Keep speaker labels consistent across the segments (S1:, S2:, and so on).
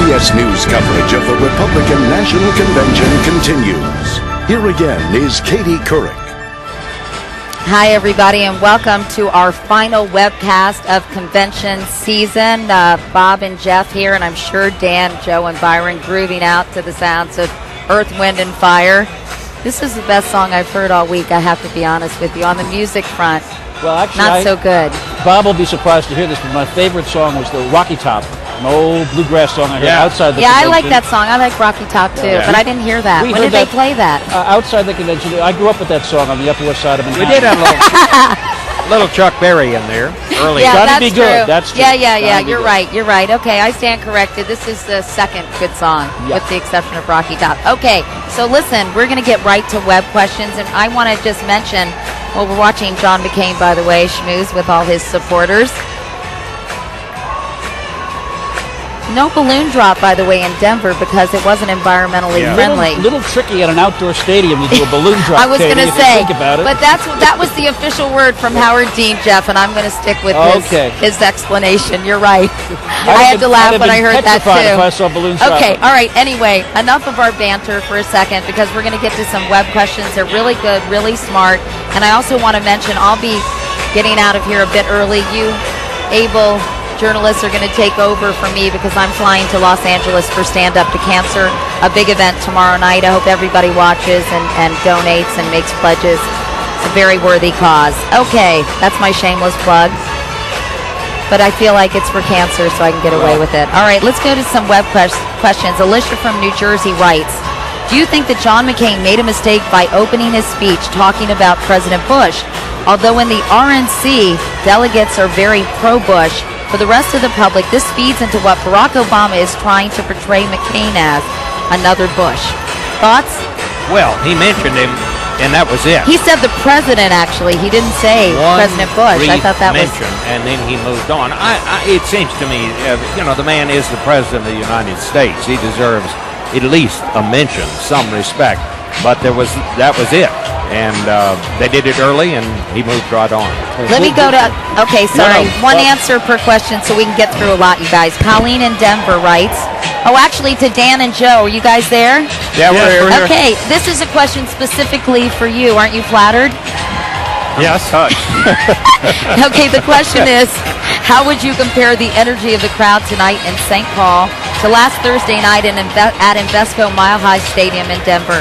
S1: CBS News coverage of the Republican National Convention continues. Here again is Katie Couric.
S2: Hi, everybody, and welcome to our final webcast of convention season. Bob and Jeff here, and I'm sure Dan, Joe, and Byron grooving out to the sounds of Earth, Wind, and Fire. This is the best song I've heard all week, I have to be honest with you. On the music front,
S3: well, actually,
S2: not so good.
S3: Bob will be surprised to hear this, but my favorite song was the Rocky Top, an old bluegrass song I heard outside the convention.
S2: Yeah, I like that song. I like Rocky Top, too, but I didn't hear that. When did they play that?
S3: Outside the convention. I grew up with that song on the Upper West Side of Manhattan.
S4: We did have a little Chuck Berry in there early.
S2: Yeah,
S3: that's
S2: be
S3: true.
S2: Good.
S3: That's true.
S2: Yeah. You're right. Okay, I stand corrected. This is the second good song, with the exception of Rocky Top. Okay, so listen, we're going to get right to web questions, and I want to just mention, well, we're watching John McCain, by the way, schmooze with all his supporters. No balloon drop, by the way, in Denver because it wasn't environmentally friendly.
S3: Little tricky at an outdoor stadium to do a balloon drop.
S2: I was going to say,
S3: think about it.
S2: But that was the official word from Howard Dean, Jeff, and I'm going to stick with his explanation. You're right. I had to laugh when I heard that too.
S3: If I saw balloons drop.
S2: Okay, all right. Anyway, enough of our banter for a second because we're going to get to some web questions. They're really good, really smart, and I also want to mention I'll be getting out of here a bit early. You able journalists are going to take over for me because I'm flying to Los Angeles for Stand Up to Cancer, a big event tomorrow night. I hope everybody watches and donates and makes pledges. It's a very worthy cause. Okay, that's my shameless plug. But I feel like it's for cancer, so I can get away with it. All right, let's go to some web questions. Alicia from New Jersey writes, do you think that John McCain made a mistake by opening his speech talking about President Bush? Although in the RNC, delegates are very pro-Bush, for the rest of the public, this feeds into what Barack Obama is trying to portray McCain as, another Bush. Thoughts?
S4: Well, he mentioned him, and that was it.
S2: He said the president, actually. He didn't say President Bush. I thought that was...
S4: and then he moved on. It seems to me, the man is the president of the United States. He deserves at least a mention, some respect. But that was it. And they did it early, and he moved right on.
S2: Let me go to... Okay, sorry. One answer per question so we can get through a lot, you guys. Colleen in Denver writes... Oh, actually, to Dan and Joe. Are you guys there?
S4: Yeah, we're here.
S2: Okay, this is a question specifically for you. Aren't you flattered?
S4: Yes.
S2: Okay, the question is, how would you compare the energy of the crowd tonight in St. Paul to last Thursday night at Invesco Mile High Stadium in Denver?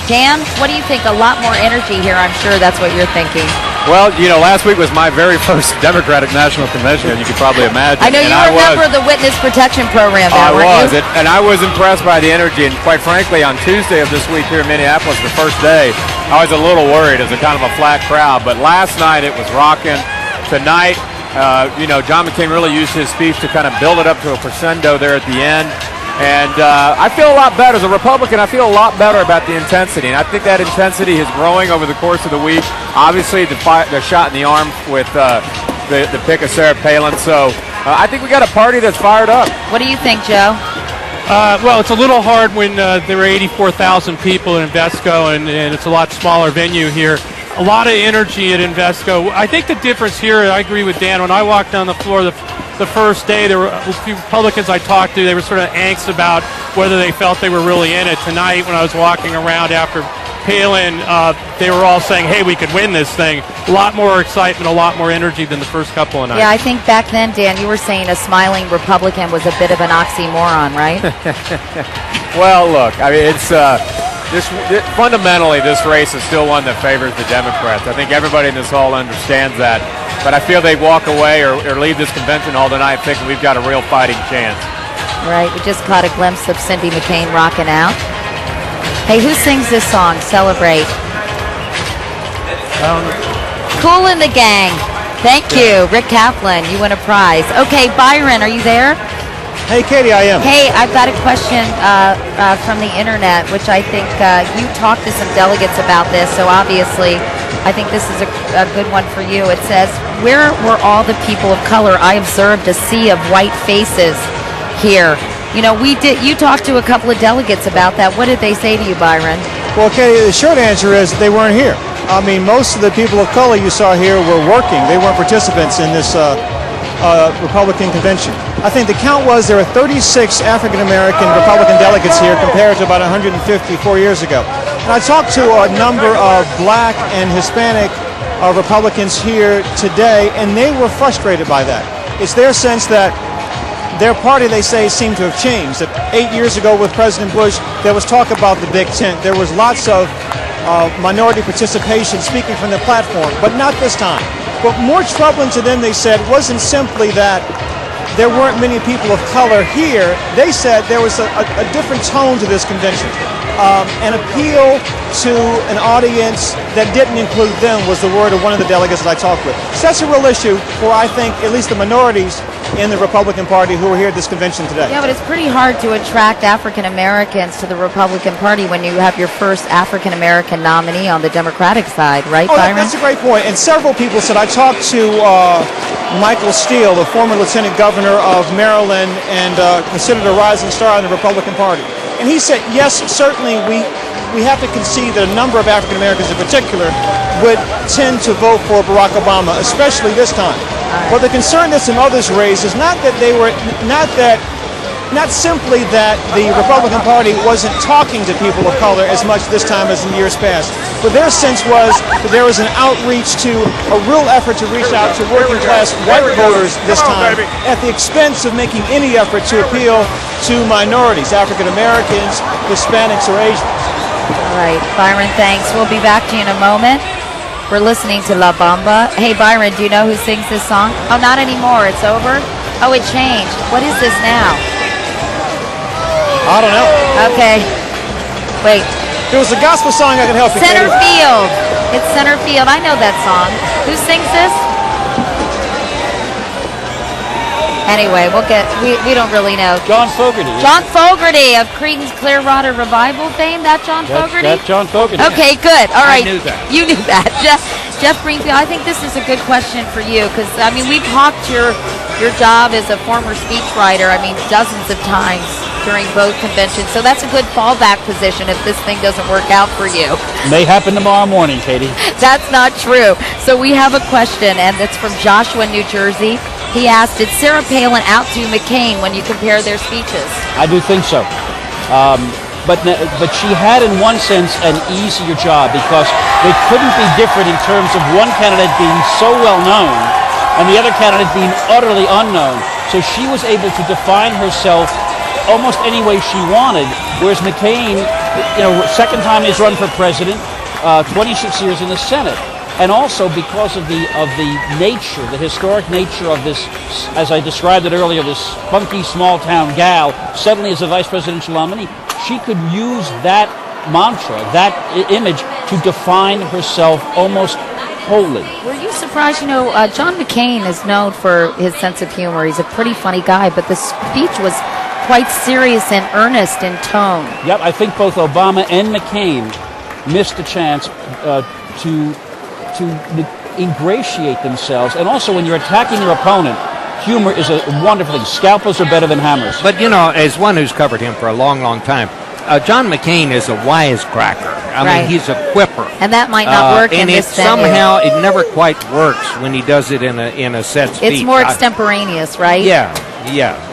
S2: Dan, what do you think? A lot more energy here, I'm sure that's what you're thinking.
S5: Well, last week was my very first Democratic National Convention, and you can probably imagine.
S2: I know you were a member of the Witness Protection Program now, weren't you?
S5: And I was impressed by the energy, and quite frankly, on Tuesday of this week here in Minneapolis, the first day, I was a little worried as a kind of a flat crowd, but last night it was rocking. Tonight, John McCain really used his speech to kind of build it up to a crescendo there at the end. And I feel a lot better. As a Republican, I feel a lot better about the intensity. And I think that intensity is growing over the course of the week. Obviously, the shot in the arm with the pick of Sarah Palin. So I think we got a party that's fired up.
S2: What do you think, Joe?
S6: Well, it's a little hard when there were 84,000 people in Invesco, and it's a lot smaller venue here. A lot of energy at Invesco. I think the difference here, I agree with Dan, when I walked down the floor the first day, there were a few Republicans I talked to, they were sort of angst about whether they felt they were really in it. Tonight, when I was walking around after Palin, they were all saying, hey, we could win this thing. A lot more excitement, a lot more energy than the first couple of nights.
S2: Yeah, I think back then, Dan, you were saying a smiling Republican was a bit of an oxymoron, right?
S5: Well, look, I mean, it's... fundamentally, this race is still one that favors the Democrats. I think everybody in this hall understands that. But I feel they walk away or leave this convention hall tonight thinking we've got a real fighting chance.
S2: Right. We just caught a glimpse of Cindy McCain rocking out. Hey, who sings this song? Celebrate. Cool in the Gang. Thank you. Rick Kaplan, you win a prize. Okay, Byron, are you there?
S7: Hey, Katie, I am.
S2: Hey, I've got a question from the internet, which I think you talked to some delegates about this, so obviously I think this is a good one for you. It says, where were all the people of color? I observed a sea of white faces here. You talked to a couple of delegates about that. What did they say to you, Byron?
S7: Well, Katie, the short answer is they weren't here. I mean, most of the people of color you saw here were working. They weren't participants in this Republican convention. I think the count was there were 36 African-American Republican delegates here compared to about 150 4 years ago. And I talked to a number of black and Hispanic Republicans here today, and they were frustrated by that. It's their sense that their party, they say, seemed to have changed. That 8 years ago with President Bush, there was talk about the big tent. There was lots of minority participation speaking from the platform, but not this time. But more troubling to them, they said, wasn't simply that there weren't many people of color here. They said there was a different tone to this convention. An appeal to an audience that didn't include them was the word of one of the delegates that I talked with. So that's a real issue for, I think, at least the minorities in the Republican Party who are here at this convention today.
S2: Yeah, but it's pretty hard to attract African Americans to the Republican Party when you have your first African American nominee on the Democratic side, right, Byron?
S7: That's a great point. And several people said, I talked to Michael Steele, the former lieutenant governor of Maryland and considered a rising star in the Republican Party. And he said, yes, certainly we have to concede that a number of African Americans in particular would tend to vote for Barack Obama, especially this time. But the concern that some others raised is not simply that the Republican Party wasn't talking to people of color as much this time as in years past, but their sense was that there was an outreach to a real effort to reach out to working class white voters this time at the expense of making any effort to appeal to minorities, African Americans, Hispanics, or Asians.
S2: All right, Byron, thanks. We'll be back to you in a moment. We're listening to La Bamba. Hey, Byron, do you know who sings this song? Oh, not anymore. It's over? Oh, it changed. What is this now?
S7: I don't know.
S2: Okay. Wait.
S7: If it was a gospel song, I could help you.
S2: Center Field. It's Center Field. I know that song. Who sings this? Anyway, we don't really know.
S3: John Fogerty.
S2: John Fogerty of Creedence Clearwater Revival fame. That John Fogerty?
S3: That's John Fogerty.
S2: Okay, good. All right.
S4: I knew that.
S2: You knew that. Jeff Greenfield, I think this is a good question for you because, I mean, we've hawked your job as a former speechwriter, I mean, dozens of times during both conventions. So that's a good fallback position if this thing doesn't work out for you.
S3: May happen tomorrow morning, Katie.
S2: That's not true. So we have a question, and it's from Joshua, New Jersey. He asked, did Sarah Palin outdo McCain when you compare their speeches?
S3: I do think so. But she had, in one sense, an easier job because they couldn't be different in terms of one candidate being so well known and the other candidate being utterly unknown. So she was able to define herself almost any way she wanted, whereas McCain, second time he's run for president, 26 years in the Senate. And also because of the nature, the historic nature of this, as I described it earlier, this spunky small-town gal, suddenly as a vice presidential nominee, she could use that mantra, that image, to define herself almost wholly.
S2: Were you surprised? John McCain is known for his sense of humor. He's a pretty funny guy, but the speech was quite serious and earnest in tone.
S3: Yep, I think both Obama and McCain missed a chance to ingratiate themselves. And also, when you're attacking your opponent, humor is a wonderful thing. Scalpels are better than hammers.
S4: But, as one who's covered him for a long, long time, John McCain is a wisecracker. I mean, he's a quipper.
S2: And that might not work in this venue.
S4: Somehow, it never quite works when he does it in a set speech.
S2: It's more extemporaneous, right?
S4: Yeah.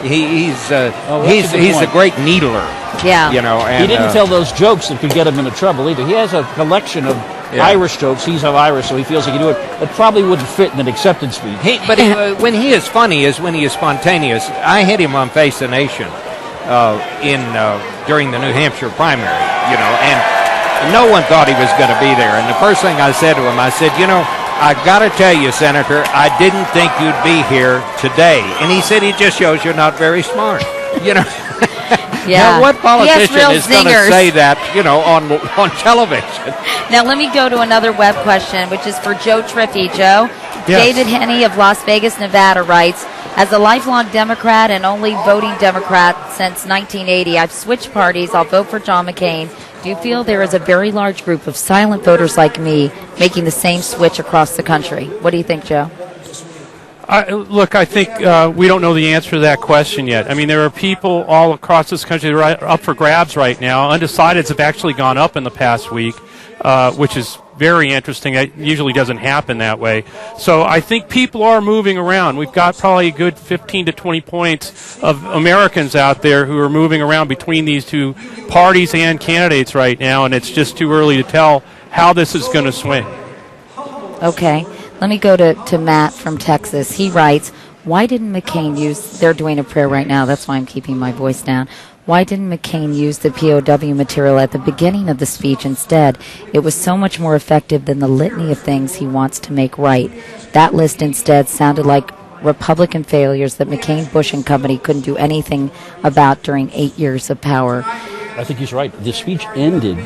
S4: He's a great needler.
S2: Yeah.
S3: And, he didn't tell those jokes that could get him into trouble either. He has a collection of Irish jokes. He's of Irish, so he feels he can do it. It probably wouldn't fit in an accepted speech.
S4: When he is funny is when he is spontaneous. I had him on Face the Nation during the New Hampshire primary, and no one thought he was going to be there. And the first thing I said to him, I said, I got to tell you, Senator, I didn't think you'd be here today. And he said, it just shows you're not very smart.
S2: Yeah.
S4: Now, what politician is going to say that, on television?
S2: Now, let me go to another web question, which is for Joe Triffy. Joe, yes. David Henney of Las Vegas, Nevada writes, as a lifelong Democrat and only voting Democrat since 1980, I've switched parties. I'll vote for John McCain. Do you feel there is a very large group of silent voters like me making the same switch across the country? What do you think, Joe?
S6: I think we don't know the answer to that question yet. I mean, there are people all across this country that are up for grabs right now. Undecideds have actually gone up in the past week, which is very interesting. It usually doesn't happen that way. So I think people are moving around. We've got probably a good 15 to 20 points of Americans out there who are moving around between these two parties and candidates right now, and it's just too early to tell how this is going to swing.
S2: Okay. Let me go to Matt from Texas. He writes, why didn't McCain use, they're doing a prayer right now, that's why I'm keeping my voice down. Why didn't McCain use the POW material at the beginning of the speech instead? It was so much more effective than the litany of things he wants to make right. That list instead sounded like Republican failures that McCain, Bush, and company couldn't do anything about during 8 years of power.
S3: I think he's right. The speech ended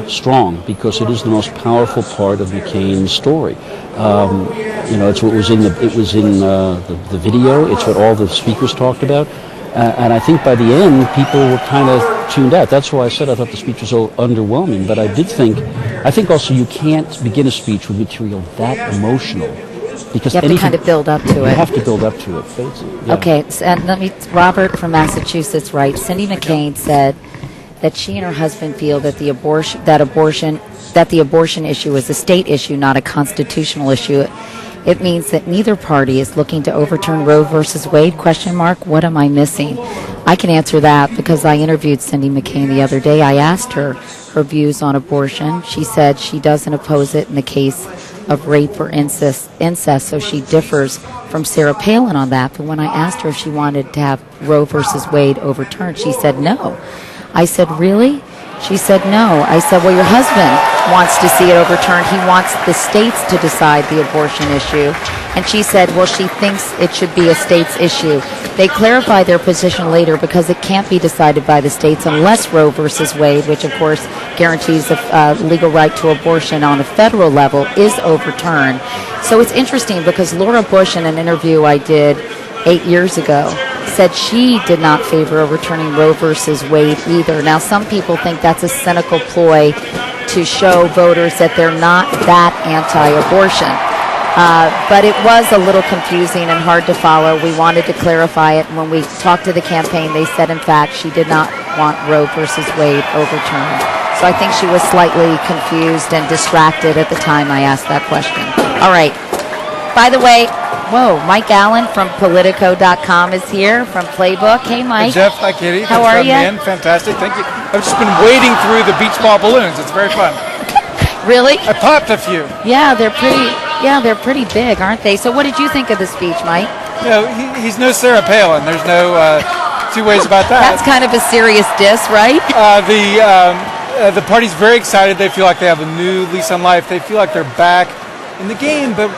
S3: strong because it is the most powerful part of McCain's story. It's what was in the video. It's what all the speakers talked about. And I think by the end, people were kind of tuned out. That's why I said I thought the speech was so underwhelming. But I think also you can't begin a speech with material that emotional. Because
S2: you have to kind of build up to it.
S3: You have to build up to it. Yeah.
S2: Okay, and Robert from Massachusetts writes, Cindy McCain said that she and her husband feel that the abortion issue is a state issue, not a constitutional issue. It means that neither party is looking to overturn Roe versus Wade, ? What am I missing? I can answer that because I interviewed Cindy McCain the other day. I asked her views on abortion. She said she doesn't oppose it in the case of rape or incest, so she differs from Sarah Palin on that. But when I asked her if she wanted to have Roe versus Wade overturned, she said no. I said, really? She said no. I said, well, your husband wants to see it overturned. He wants the states to decide the abortion issue. And she said, well, she thinks it should be a states issue. They clarify their position later because it can't be decided by the states unless Roe versus Wade, which of course guarantees the legal right to abortion on a federal level, is overturned. So it's interesting because Laura Bush, in an interview I did 8 years ago, said she did not favor overturning Roe versus Wade either. Now, some people think that's a cynical ploy to show voters that they're not that anti-abortion. But it was a little confusing and hard to follow. We wanted to clarify it. And when we talked to the campaign, they said, in fact, she did not want Roe versus Wade overturned. So I think she was slightly confused and distracted at the time I asked that question. All right. By the way, Mike Allen from Politico.com is here from Playbook. Hey, Mike.
S8: Hey, Jeff. Hi, Katie.
S2: How are you?
S8: Fantastic. Thank you. I've just been wading through the beach ball balloons. It's very fun.
S2: Really?
S8: I popped a few.
S2: Yeah, they're pretty big, aren't they? So what did you think of the speech, Mike?
S8: He's no Sarah Palin. There's no two ways about that.
S2: That's kind of a serious diss, right?
S8: The party's very excited. They feel like they have a new lease on life. They feel like they're back in the game, but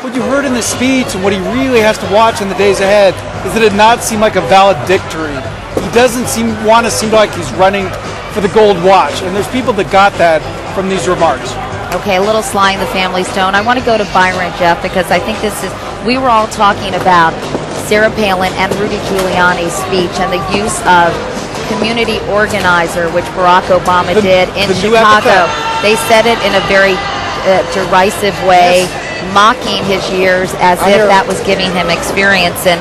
S8: what you heard in the speech and what he really has to watch in the days ahead is that it did not seem like a valedictory. He doesn't seem like he's running for the gold watch, and there's people that got that from these remarks.
S2: Okay, a little Sly and the Family Stone. I want to go to Byron, Jeff, because I think we were all talking about Sarah Palin and Rudy Giuliani's speech and the use of community organizer, which Barack Obama did in Chicago. They said it in a very derisive way, mocking his years as if that was giving him experience. And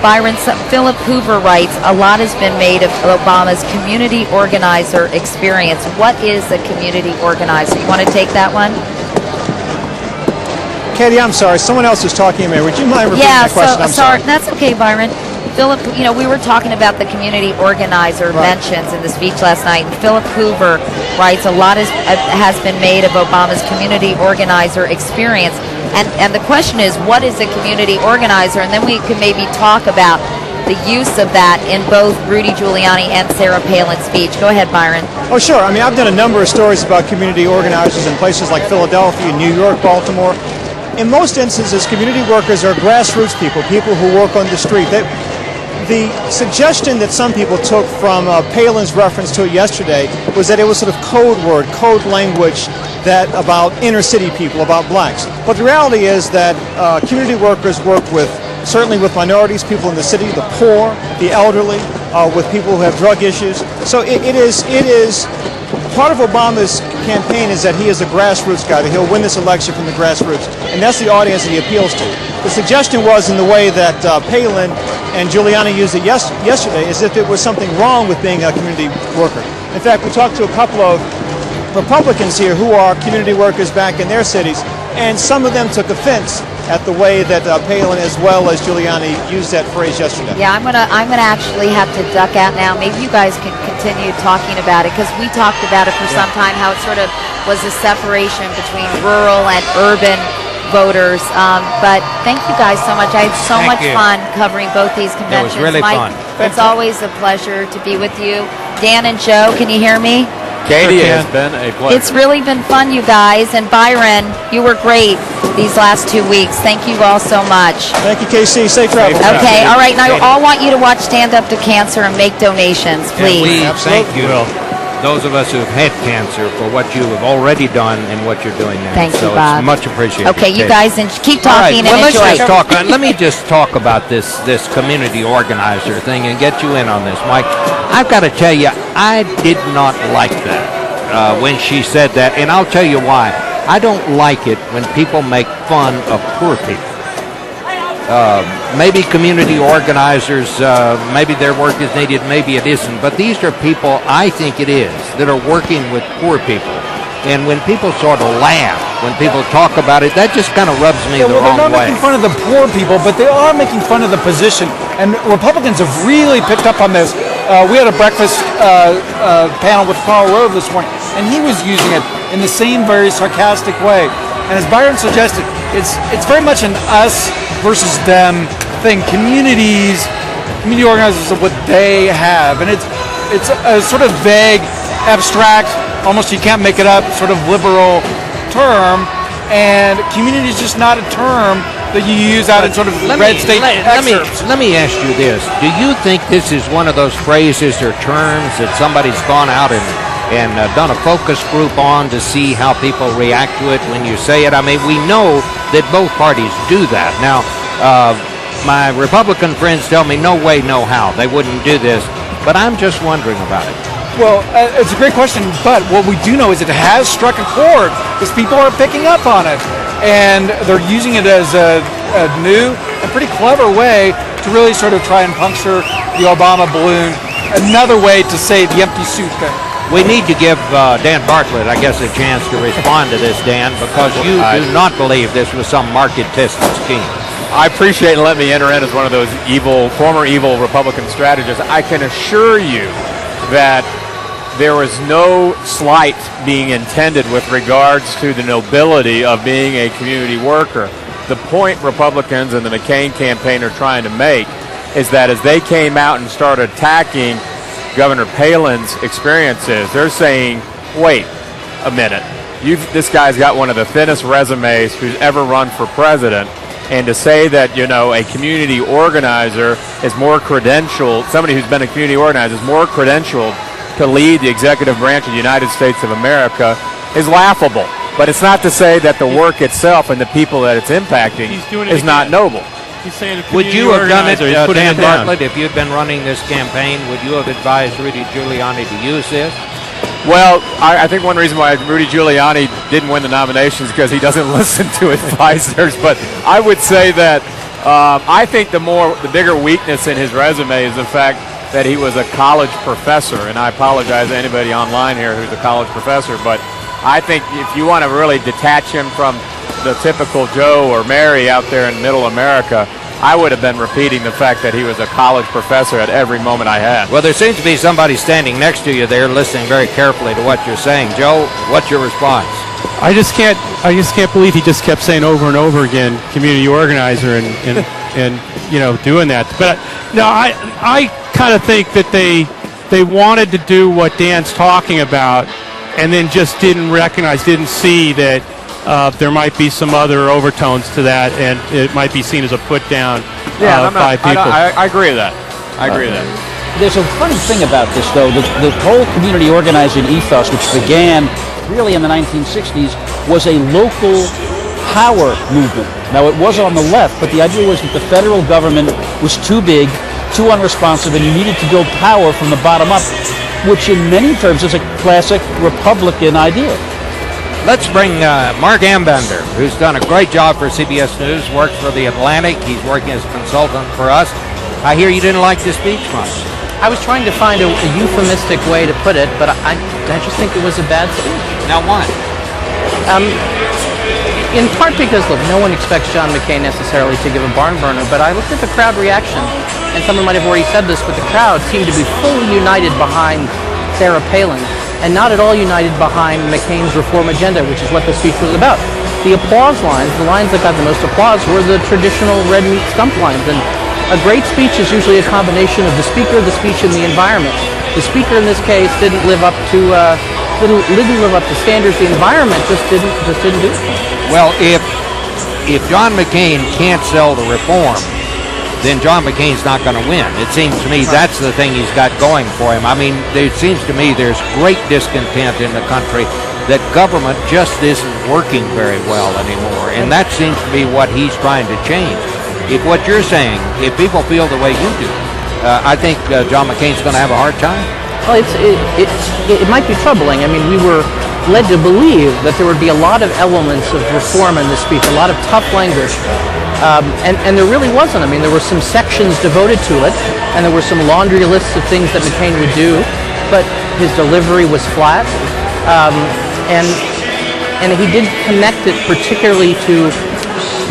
S2: Byron, Philip Hoover writes, a lot has been made of Obama's community organizer experience. What is a community organizer? You want to take that one?
S7: Katie, I'm sorry. Someone else is talking to me. Would you mind repeating that question? I'm sorry.
S2: That's okay, Byron. Philip, we were talking about the community organizer mentions in the speech last night, and Philip Hoover writes, a lot has been made of Obama's community organizer experience. And the question is, what is a community organizer? And then we could maybe talk about the use of that in both Rudy Giuliani and Sarah Palin's speech. Go ahead, Byron.
S7: Oh, sure. I mean, I've done a number of stories about community organizers in places like Philadelphia, New York, Baltimore. In most instances, community workers are grassroots people who work on the street. The suggestion that some people took from Palin's reference to it yesterday was that it was sort of code language about inner city people, about blacks. But the reality is that community workers work certainly with minorities, people in the city, the poor, the elderly, with people who have drug issues. So it is part of Obama's campaign is that he is a grassroots guy, that he'll win this election from the grassroots. And that's the audience that he appeals to. The suggestion was, in the way that Palin and Giuliani used it yesterday, as if it was something wrong with being a community worker. In fact, we talked to a couple of Republicans here who are community workers back in their cities, and some of them took offense at the way that Palin as well as Giuliani used that phrase yesterday.
S2: Yeah, I'm gonna actually have to duck out now. Maybe you guys can continue talking about it, because we talked about it for some time, how it sort of was a separation between rural and urban voters. But thank you guys so much. I had so much fun covering both these conventions.
S4: It was really
S2: Mike,
S4: fun.
S2: it's always a pleasure to be with you. Dan and Joe, can you hear me?
S5: Katie, has been a pleasure.
S2: It's really been fun, you guys. And Byron, you were great these last 2 weeks. Thank you all so much.
S7: Thank you, KC. Safe travel.
S2: Okay, all right. Now, I all want you to watch Stand Up to Cancer and make donations, please.
S4: And we thank you, those of us who've had cancer, for what you have already done and what you're doing now.
S2: Thank you,
S4: so
S2: Bob.
S4: it's much appreciated.
S2: Okay, you
S4: Katie.
S2: guys, and keep talking
S4: Well,
S2: and
S4: let's
S2: enjoy.
S4: just talk. Let me just talk about this community organizer thing and get you in on this, Mike. I've got to tell you, I did not like that when she said that, and I'll tell you why. I don't like it when people make fun of poor people. Maybe community organizers, maybe their work is needed, maybe it isn't, but these are people, I think it is, that are working with poor people. And when people sort of laugh, when people talk about it, that just kind of rubs me the wrong
S8: they're not
S4: way.
S8: making fun of the poor people, but they are making fun of the position. And Republicans have really picked up on this. We had a breakfast panel with Karl Rove this morning, and he was using it in the same very sarcastic way. And as Byron suggested, it's very much an us versus them thing. Community organizers are what they have, and it's a sort of vague, abstract, almost you can't make it up, sort of liberal term. And community is just not a term that you use out in sort of red state excerpts.
S4: Let me ask you this. Do you think this is one of those phrases or terms that somebody's gone out and done a focus group on to see how people react to it when you say it? I mean, we know that both parties do that. Now, my Republican friends tell me no way, no how. They wouldn't do this. But I'm just wondering about it.
S8: Well, it's a great question, but what we do know is it has struck a chord because people are picking up on it, and they're using it as a new and pretty clever way to really sort of try and puncture the Obama balloon. Another way to say the empty suit thing.
S4: We need to give Dan Bartlett, I guess, a chance to respond to this, Dan, because you do not believe this was some market-tested scheme.
S5: I appreciate and let me enter in as one of those former evil Republican strategists. I can assure you that there was no slight being intended with regards to the nobility of being a community worker. The point Republicans and the McCain campaign are trying to make is that as they came out and started attacking Governor Palin's experiences, they're saying, wait a minute, this guy's got one of the thinnest resumes who's ever run for president. And to say that, a community organizer is more credentialed, somebody who's been a community organizer is more credentialed to lead the executive branch of the United States of America is laughable. But it's not to say that the work itself and the people that it's impacting is not noble.
S6: He's saying
S4: would you have done it, Dan Bartlett, if you'd been running this campaign? Would you have advised Rudy Giuliani to use this?
S5: Well, I think one reason why Rudy Giuliani didn't win the nominations is because he doesn't listen to advisors. But I would say that I think the bigger weakness in his resume is the fact that he was a college professor. And I apologize to anybody online here who's a college professor, but I think if you want to really detach him from the typical Joe or Mary out there in middle America, I would have been repeating the fact that he was a college professor at every moment I had.
S4: Well, there seems to be somebody standing next to you there listening very carefully to what you're saying. Joe, what's your response?
S6: I just can't believe he just kept saying over and over again, community organizer and doing that. But no, I kind of think that they wanted to do what Dan's talking about, and then just didn't see that there might be some other overtones to that, and it might be seen as a put down by people.
S5: I agree with that. I agree with that.
S3: There's a funny thing about this, though. The whole community organizing ethos, which began really in the 1960s, was a local power movement. Now, it was on the left, but the idea was that the federal government was too big, too unresponsive, and you needed to build power from the bottom up, which in many terms is a classic Republican idea.
S4: Let's bring Mark Ambander, who's done a great job for CBS News, works for The Atlantic. He's working as a consultant for us. I hear you didn't like the speech much.
S9: I was trying to find a euphemistic way to put it, but I just think it was a bad speech.
S4: Now, why?
S9: In part because, look, no one expects John McCain necessarily to give a barn burner, but I looked at the crowd reaction, and someone might have already said this, but the crowd seemed to be fully united behind Sarah Palin, and not at all united behind McCain's reform agenda, which is what the speech was about. The applause lines, the lines that got the most applause, were the traditional red meat stump lines, and a great speech is usually a combination of the speaker, the speech, and the environment. The speaker in this case didn't live up to standards. The environment just didn't do it.
S4: Well, if John McCain can't sell the reform, then John McCain's not going to win. It seems to me that's the thing he's got going for him. I mean, it seems to me there's great discontent in the country that government just isn't working very well anymore, and that seems to be what he's trying to change. If what you're saying, if people feel the way you do, I think John McCain's going to have a hard time.
S9: Well, it might be troubling. I mean, we were led to believe that there would be a lot of elements of reform in this speech, a lot of tough language, and there really wasn't. I mean, there were some sections devoted to it, and there were some laundry lists of things that McCain would do, but his delivery was flat, and he did connect it particularly to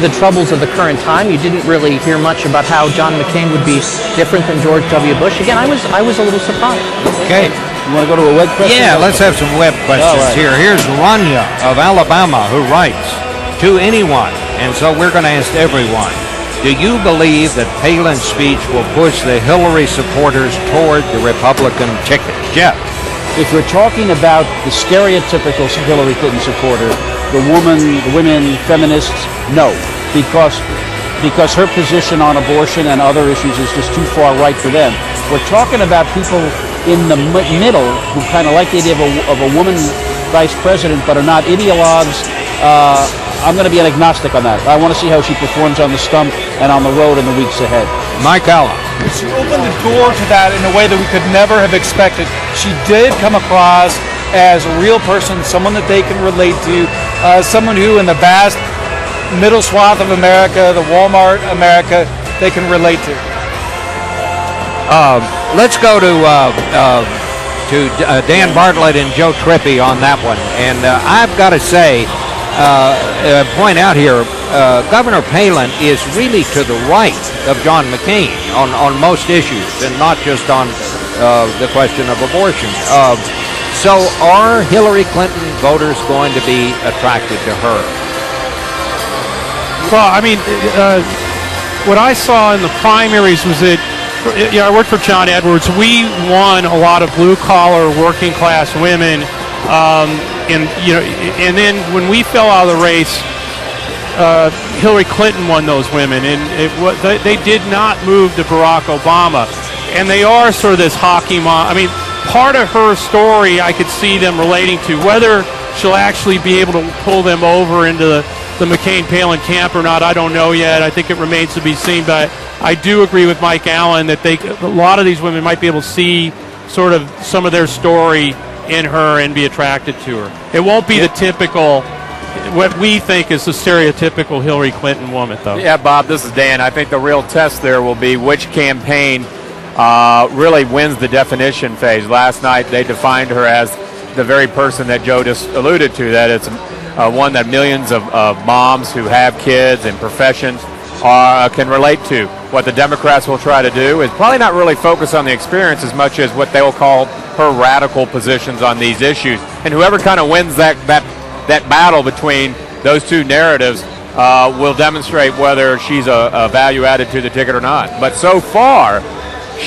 S9: the troubles of the current time. You didn't really hear much about how John McCain would be different than George W. Bush. Again, I was a little surprised.
S4: Okay.
S3: You want to go to a web question?
S4: Yeah, let's have some web questions here. Here's Rania of Alabama who writes, to anyone, and so we're going to ask everyone, do you believe that Palin's speech will push the Hillary supporters toward the Republican ticket? Jeff?
S3: If we're talking about the stereotypical Hillary Clinton supporter, the women, feminists, no, because her position on abortion and other issues is just too far right for them. We're talking about people in the middle who kind of like the idea of a woman vice president but are not ideologues. I'm going to be an agnostic on that. I want to see how she performs on the stump and on the road in the weeks ahead.
S4: Mike Allen.
S8: She opened the door to that in a way that we could never have expected. She did come across as a real person, someone that they can relate to, someone who in the vast middle swath of America, the Walmart America, they can relate to.
S4: Let's go to Dan Bartlett and Joe Trippi on that one. And I've got to say, point out here, Governor Palin is really to the right of John McCain on most issues, and not just on the question of abortion. So are Hillary Clinton voters going to be attracted to her?
S6: Well, I mean, what I saw in the primaries was that, I worked for John Edwards. We won a lot of blue-collar, working-class women, and then when we fell out of the race, Hillary Clinton won those women, and they did not move to Barack Obama, and they are sort of this hockey mom. I mean, part of her story I could see them relating to. Whether she'll actually be able to pull them over into the McCain-Palin camp or not, I don't know yet. I think it remains to be seen, but I do agree with Mike Allen that a lot of these women might be able to see sort of some of their story in her and be attracted to her. It won't be the typical, what we think is the stereotypical Hillary Clinton woman, though.
S5: Yeah, Bob, this is Dan. I think the real test there will be which campaign really wins the definition phase. Last night they defined her as the very person that Joe just alluded to, that it's one that millions of moms who have kids and professions can relate to. What the Democrats will try to do is probably not really focus on the experience as much as what they will call her radical positions on these issues. And whoever kind of wins that battle between those two narratives will demonstrate whether she's a value added to the ticket or not. But so far,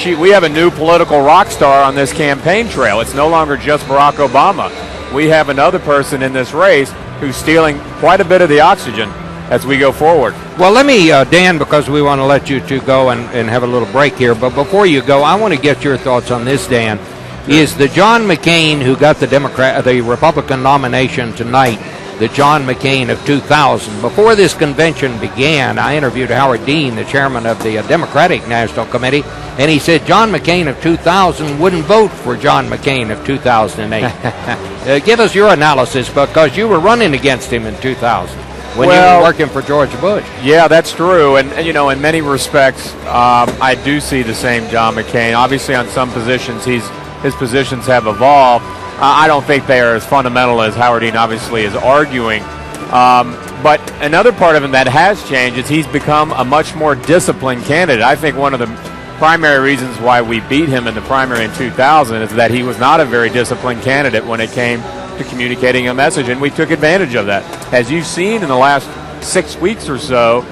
S5: we have a new political rock star on this campaign trail. It's no longer just Barack Obama. We have another person in this race who's stealing quite a bit of the oxygen as we go forward.
S4: Well, let me, Dan, because we want to let you two go and have a little break here, but before you go, I want to get your thoughts on this, Dan. Is the John McCain who got the Republican nomination tonight, the John McCain of 2000? Before this convention began, I interviewed Howard Dean, the chairman of the Democratic National Committee, and he said John McCain of 2000 wouldn't vote for John McCain of 2008. Give us your analysis, because you were running against him in 2000. when you were working for George Bush.
S5: Yeah, that's true. And you know, in many respects, I do see the same John McCain. Obviously, on some positions, his positions have evolved. I don't think they are as fundamental as Howard Dean obviously is arguing. But another part of him that has changed is he's become a much more disciplined candidate. I think one of the primary reasons why we beat him in the primary in 2000 is that he was not a very disciplined candidate when it came to communicating a message, and we took advantage of that. As you've seen in the last 6 weeks or so,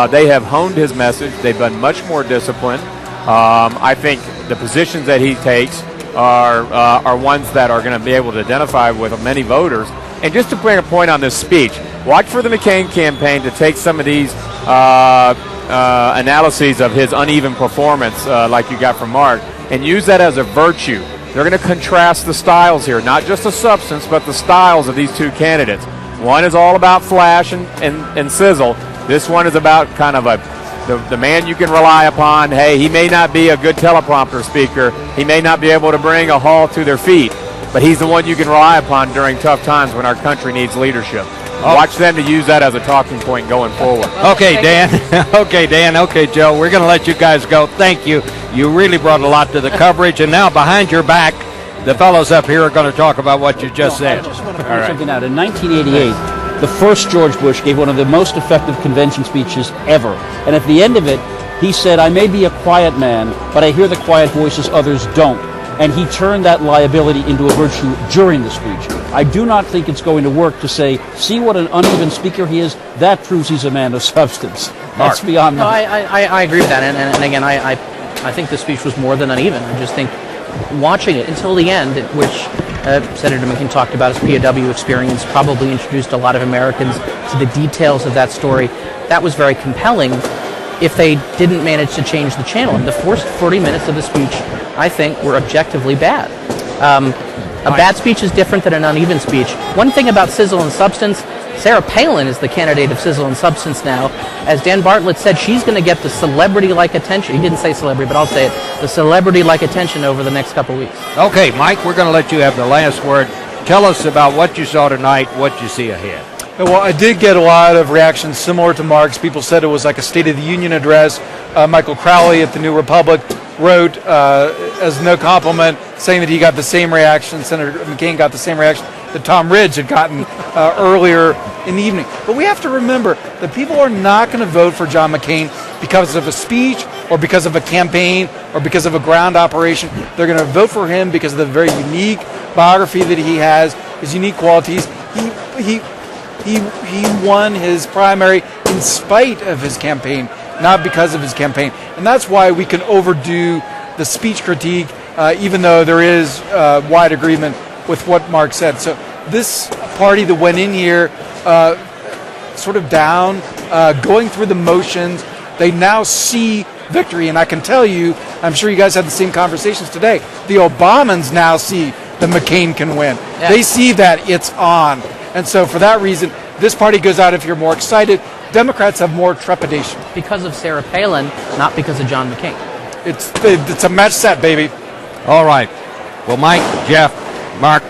S5: they have honed his message. They've been much more disciplined. I think the positions that he takes are ones that are going to be able to identify with many voters. And just to bring a point on this speech, watch for the McCain campaign to take some of these analyses of his uneven performance, like you got from Mark, and use that as a virtue. They're going to contrast the styles here, not just the substance, but the styles of these two candidates. One is all about flash and sizzle. This one is about kind of the man you can rely upon. Hey, he may not be a good teleprompter speaker. He may not be able to bring a hall to their feet, but he's the one you can rely upon during tough times when our country needs leadership. Watch them to use that as a talking point going forward.
S4: Okay, Dan. Okay, Dan. Okay, Joe. We're going to let you guys go. Thank you. You really brought a lot to the coverage. And now behind your back, the fellows up here are going to talk about what you just said.
S3: I just want to point something out. In 1988, the first George Bush gave one of the most effective convention speeches ever. And at the end of it, he said, "I may be a quiet man, but I hear the quiet voices others don't." And he turned that liability into a virtue during the speech. I do not think it's going to work to say, see what an uneven speaker he is. That proves he's a man of substance. That's beyond
S9: No, I agree with that. And again, I think the speech was more than uneven. I just think watching it until the end, which Senator McCain talked about his POW experience, probably introduced a lot of Americans to the details of that story. That was very compelling if they didn't manage to change the channel. And the first 40 minutes of the speech, I think, were objectively bad. A bad speech is different than an uneven speech. One thing about sizzle and substance, Sarah Palin is the candidate of sizzle and substance now. As Dan Bartlett said, she's going to get the celebrity-like attention. He didn't say celebrity, but I'll say it. The celebrity-like attention over the next couple weeks.
S4: Okay, Mike, we're going to let you have the last word. Tell us about what you saw tonight, what you see ahead.
S8: Well, I did get a lot of reactions similar to Mark's. People said it was like a State of the Union address. Michael Crowley at the New Republic wrote as no compliment, saying that he got the same reaction, Senator McCain got the same reaction that Tom Ridge had gotten earlier in the evening. But we have to remember that people are not going to vote for John McCain because of a speech or because of a campaign or because of a ground operation. They're going to vote for him because of the very unique biography that he has, his unique qualities. He won his primary in spite of his campaign, not because of his campaign. And that's why we can overdo the speech critique, even though there is wide agreement with what Mark said. So this party that went in here sort of down, going through the motions, they now see victory. And I can tell you, I'm sure you guys had the same conversations today, the Obamans now see that McCain can win. Yeah. They see that it's on. And so for that reason, this party goes out if you're more excited. Democrats have more trepidation.
S9: Because of Sarah Palin, not because of John McCain.
S8: It's a match set, baby.
S4: All right. Well, Mike, Jeff, Mark,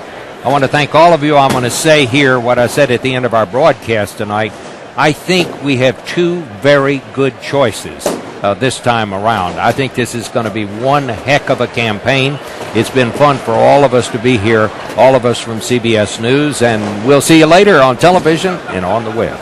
S4: I want to thank all of you. I'm going to say here what I said at the end of our broadcast tonight. I think we have two very good choices this time around. I think this is going to be one heck of a campaign. It's been fun for all of us to be here, all of us from CBS News, and we'll see you later on television and on the web.